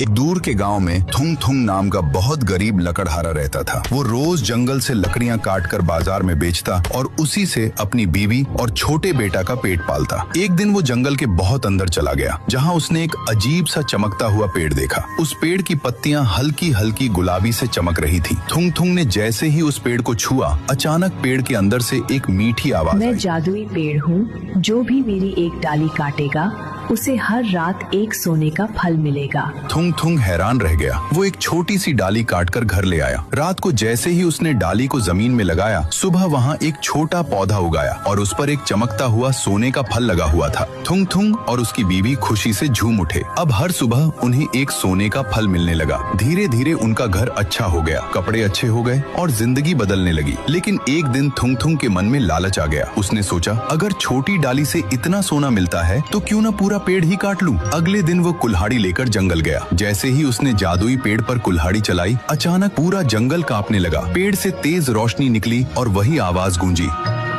एक दूर के गांव में थुंग थुंग नाम का बहुत गरीब लकड़हारा रहता था। वो रोज जंगल से लकड़ियां काट कर बाजार में बेचता और उसी से अपनी बीवी और छोटे बेटा का पेट पालता। एक दिन वो जंगल के बहुत अंदर चला गया, जहां उसने एक अजीब सा चमकता हुआ पेड़ देखा। उस पेड़ की पत्तियां हल्की हल्की गुलाबी से चमक रही थी। थुंग थुंग ने जैसे ही उस पेड़ को छुआ, अचानक पेड़ के अंदर से एक मीठी आवाज आई। मैं जादुई पेड़ हूँ, जो भी मेरी एक डाली काटेगा उसे हर रात एक सोने का फल मिलेगा। थुंग थुंग हैरान रह गया। वो एक छोटी सी डाली काटकर घर ले आया। रात को जैसे ही उसने डाली को जमीन में लगाया, सुबह वहाँ एक छोटा पौधा उगाया और उस पर एक चमकता हुआ सोने का फल लगा हुआ था। थुंग थुंग और उसकी बीवी खुशी से झूम उठे। अब हर सुबह उन्हें एक सोने का फल मिलने लगा। धीरे धीरे उनका घर अच्छा हो गया, कपड़े अच्छे हो गए और जिंदगी बदलने लगी। लेकिन एक दिन थुंग थुंग के मन में लालच आ गया। उसने सोचा, अगर छोटी डाली से इतना सोना मिलता है तो क्यों न पूरा पेड़ ही काट लूं। अगले दिन वो कुल्हाड़ी लेकर जंगल गया। जैसे ही उसने जादुई पेड़ पर कुल्हाड़ी चलाई, अचानक पूरा जंगल कांपने लगा। पेड़ से तेज रोशनी निकली और वही आवाज गूंजी,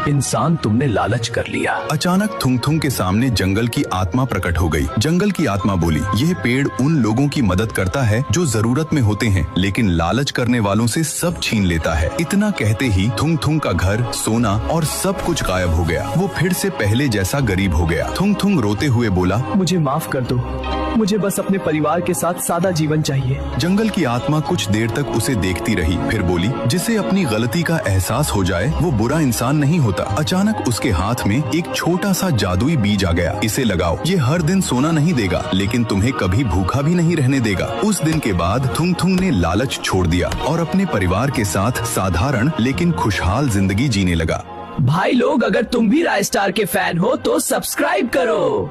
इंसान, तुमने लालच कर लिया। अचानक थुंग थुंग के सामने जंगल की आत्मा प्रकट हो गई। जंगल की आत्मा बोली, यह पेड़ उन लोगों की मदद करता है जो जरूरत में होते हैं, लेकिन लालच करने वालों से सब छीन लेता है। इतना कहते ही थुंग थुंग का घर, सोना और सब कुछ गायब हो गया। वो फिर से पहले जैसा गरीब हो गया। थुंग थुंग रोते हुए बोला, मुझे माफ कर दो, मुझे बस अपने परिवार के साथ सादा जीवन चाहिए। जंगल की आत्मा कुछ देर तक उसे देखती रही, फिर बोली, जिसे अपनी गलती का एहसास हो जाए वो बुरा इंसान नहीं होता। अचानक उसके हाथ में एक छोटा सा जादुई बीज आ गया। इसे लगाओ, ये हर दिन सोना नहीं देगा, लेकिन तुम्हें कभी भूखा भी नहीं रहने देगा। उस दिन के बाद थुंग थुंग ने लालच छोड़ दिया और अपने परिवार के साथ साधारण लेकिन खुशहाल जिंदगी जीने लगा। भाई लोग, अगर तुम भी राय स्टार के फैन हो तो सब्सक्राइब करो।